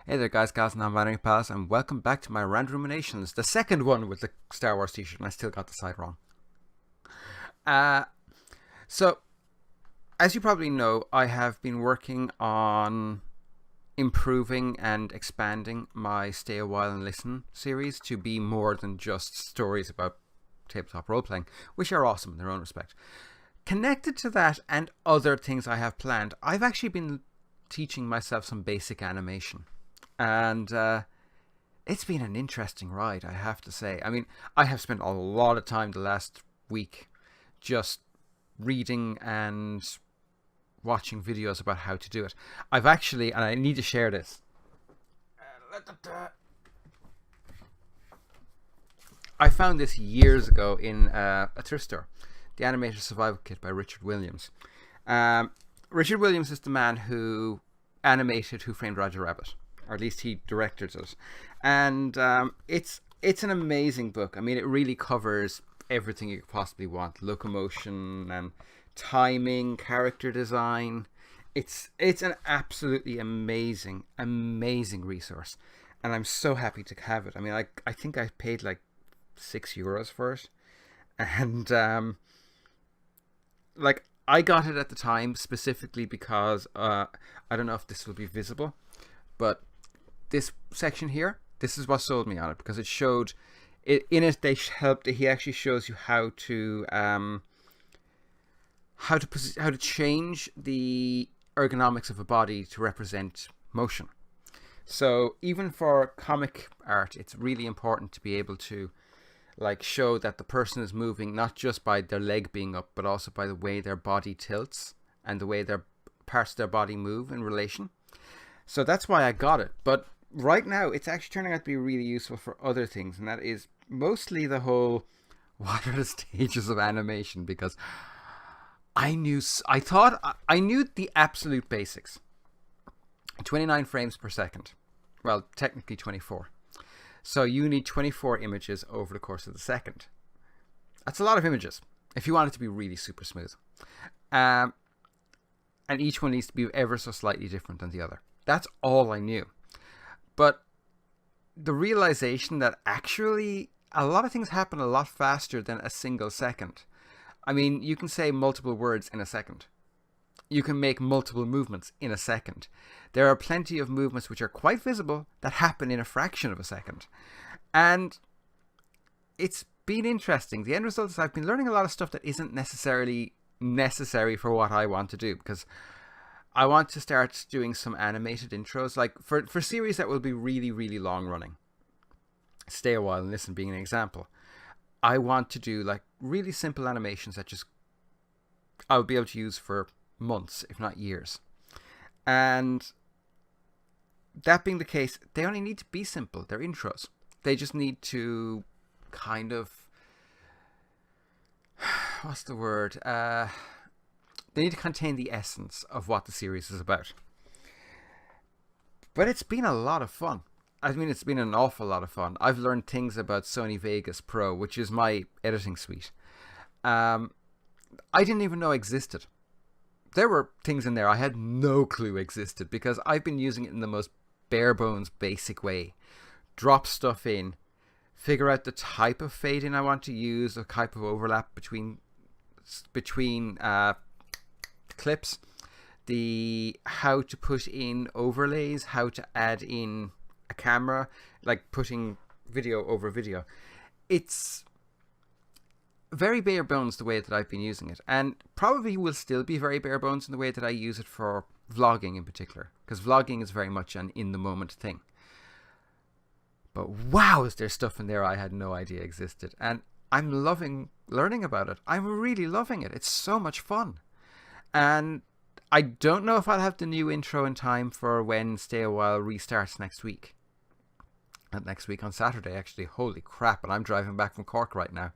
Hey there, guys, gals, and non-binary pals, and welcome back to my Ruminations, the second one with the Star Wars t-shirt, and I still got the side wrong. Uh, so, as you probably know, I have been working on improving and expanding my Stay a While and Listen series to be more than just stories about tabletop role-playing, which are awesome in their own respect. Connected to that and other things I have planned, I've actually been teaching myself some basic animation. And it's been an interesting ride, I have to say. I mean, I have spent a lot of time the last week just reading and watching videos about how to do it. I've actually, and I need to share this. I found this years ago in a thrift store, the Animated Survival Kit by Richard Williams. Richard Williams is the man who animated Who Framed Roger Rabbit, or at least he directed it, and it's an amazing book. I mean, it really covers everything you could possibly want: locomotion and timing, character design. It's an absolutely amazing resource, and I'm so happy to have it. I mean, I think I paid like €6 for it, and like I got it at the time specifically because I don't know if this will be visible, but this section here, this is what sold me on it, because it showed it in it. They helped. He actually shows you how to change the ergonomics of a body to represent motion. So even for comic art, it's really important to be able to like show that the person is moving not just by their leg being up, but also by the way their body tilts and the way their parts of their body move in relation. So that's why I got it. But right now, it's actually turning out to be really useful for other things, and that is mostly the whole what are the stages of animation, because I thought I knew the absolute basics. 29 frames per second. Well, technically 24. So you need 24 images over the course of the second. That's a lot of images if you want it to be really super smooth. And each one needs to be ever so slightly different than the other. That's all I knew. But the realization that actually a lot of things happen a lot faster than a single second. I mean, you can say multiple words in a second. You can make multiple movements in a second. There are plenty of movements which are quite visible that happen in a fraction of a second. And it's been interesting. The end result is I've been learning a lot of stuff that isn't necessarily necessary for what I want to do, because I want to start doing some animated intros, like for series that will be really long running. Stay a While and Listen being an example. I want to do like really simple animations that just I'll be able to use for months, if not years. And that being the case, they only need to be simple. They're intros. They just need to kind of, what's the word? They need to contain the essence of what the series is about. But it's been a lot of fun. I mean, it's been an awful lot of fun. I've learned things about Sony Vegas Pro, which is my editing suite. I didn't even know existed. There were things in there I had no clue existed, because I've been using it in the most bare bones basic way. Drop stuff in, figure out the type of fade in I want to use, the type of overlap between clips, the how to put in overlays, how to add in a camera, like putting video over video. It's very bare bones the way that I've been using it, and probably will still be very bare bones in the way that I use it for vlogging in particular, because vlogging is very much an in the moment thing. But wow, is there stuff in there I had no idea existed, and I'm loving learning about it. I'm really loving it. It's so much fun. And I don't know if I'll have the new intro in time for when Stay a While restarts next week. And next week on Saturday, actually. Holy crap, and I'm driving back from Cork right now.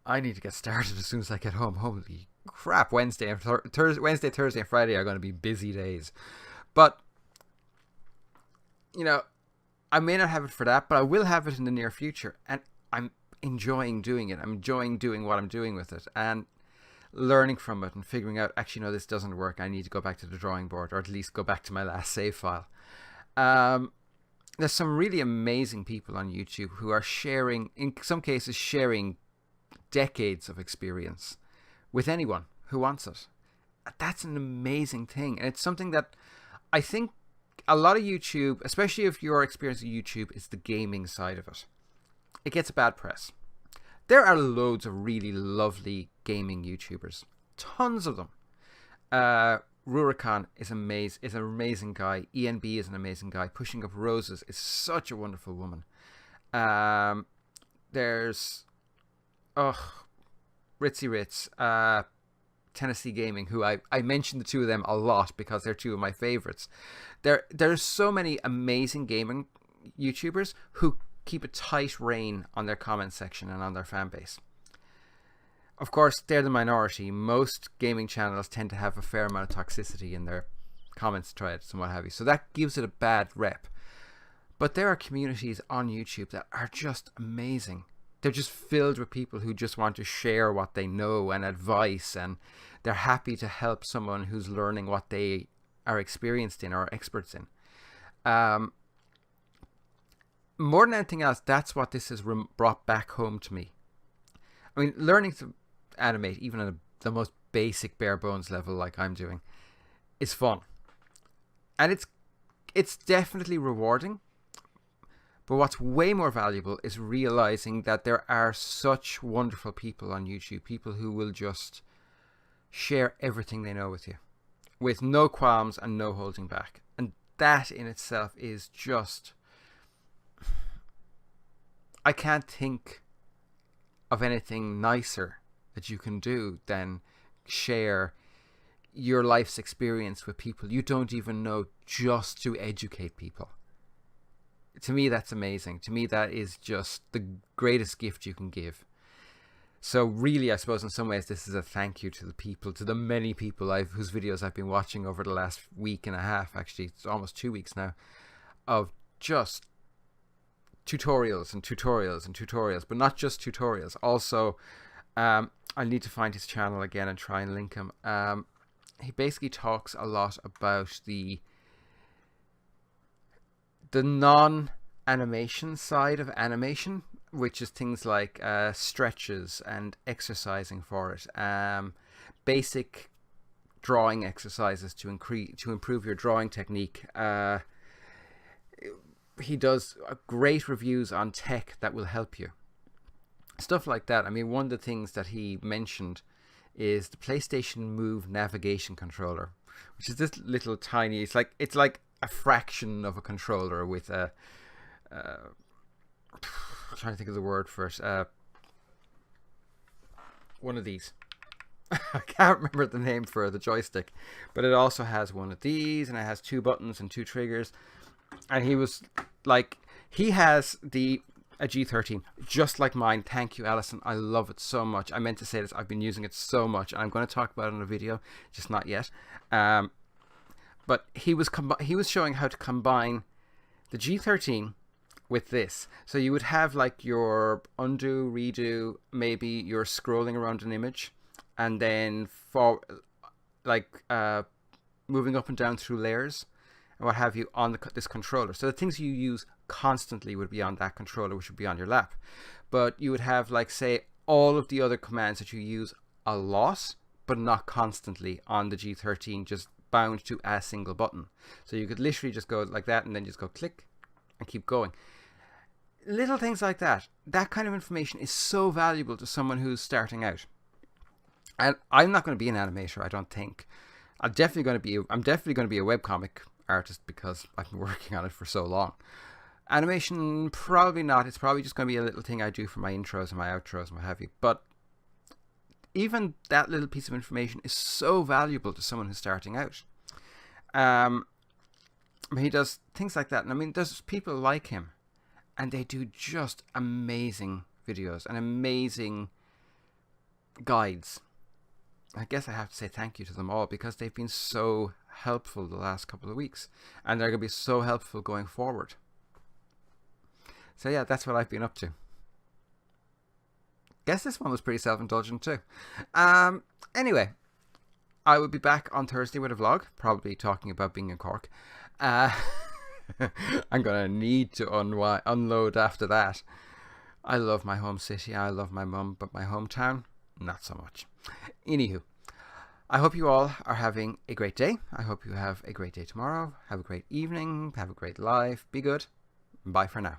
I need to get started as soon as I get home. Holy crap, Wednesday, Thursday, and Friday are going to be busy days. But, you know, I may not have it for that, but I will have it in the near future. And I'm enjoying doing it. I'm enjoying doing what I'm doing with it. And learning from it and figuring out, actually, no, this doesn't work. I need to go back to the drawing board, or at least go back to my last save file. There's some really amazing people on YouTube who are sharing, in some cases, sharing decades of experience with anyone who wants it. That's an amazing thing. And it's something that I think a lot of YouTube, especially if your experience with YouTube is the gaming side of it, it gets a bad press. There are loads of really lovely gaming YouTubers. Tons of them. Rurikan is an amazing guy. ENB is an amazing guy. Pushing Up Roses is such a wonderful woman. There's Ritzy Ritz, Tennessee Gaming, who I mention the two of them a lot because they're two of my favorites. There's so many amazing gaming YouTubers who keep a tight rein on their comment section and on their fan base. Of course, they're the minority. Most gaming channels tend to have a fair amount of toxicity in their comments threads and what have you. So that gives it a bad rep. But there are communities on YouTube that are just amazing. They're just filled with people who just want to share what they know and advice, and they're happy to help someone who's learning what they are experienced in or experts in. More than anything else, that's what this has brought back home to me. I mean, learning to animate, even at the most basic bare bones level like I'm doing, is fun. And it's definitely rewarding. But what's way more valuable is realizing that there are such wonderful people on YouTube, people who will just share everything they know with you, with no qualms and no holding back. And that in itself is just... I can't think of anything nicer that you can do than share your life's experience with people you don't even know, just to educate people. To me, that's amazing. To me, that is just the greatest gift you can give. So really, I suppose in some ways, this is a thank you to the people, to the many people whose videos I've been watching over the last week and a half, actually, it's almost 2 weeks now, of just tutorials and tutorials and tutorials, but not just tutorials. Also, I need to find his channel again and try and link him. He basically talks a lot about the non-animation side of animation, which is things like stretches and exercising for it, basic drawing exercises to improve your drawing technique. He does great reviews on tech that will help you. Stuff like that. I mean, one of the things that he mentioned is the PlayStation Move navigation controller, which is this little tiny, it's like a fraction of a controller with a I'm trying to think of the word for it. One of these. I can't remember the name for the joystick, but it also has one of these, and it has 2 buttons and 2 triggers. And he was like, he has a G13 just like mine. Thank you, Alison. I love it so much. I meant to say this. I've been using it so much, and I'm going to talk about it in a video, just not yet. But he was showing how to combine the G13 with this. So you would have like your undo, redo, maybe you're scrolling around an image, and then for like moving up and down through layers and what have you on this controller. So the things you use constantly would be on that controller, which would be on your lap. But you would have, like, say, all of the other commands that you use a lot, but not constantly, on the G13, just bound to a single button. So you could literally just go like that and then just go click and keep going. Little things like that. That kind of information is so valuable to someone who's starting out. And I'm not going to be an animator, I don't think. I'm definitely going to be a webcomic artist because I've been working on it for so long. Animation, probably not. It's probably just going to be a little thing I do for my intros and my outros and what have you. But even that little piece of information is so valuable to someone who's starting out. He does things like that. And I mean, there's people like him, and they do just amazing videos and amazing guides. I guess I have to say thank you to them all, because they've been so helpful the last couple of weeks, and they're going to be so helpful going forward. So yeah, that's what I've been up to. Guess this one was pretty self-indulgent too. Anyway, I will be back on Thursday with a vlog, probably talking about being in Cork. I'm going to need to unload after that. I love my home city, I love my mum, but my hometown, not so much. Anywho, I hope you all are having a great day. I hope you have a great day tomorrow. Have a great evening. Have a great life. Be good. Bye for now.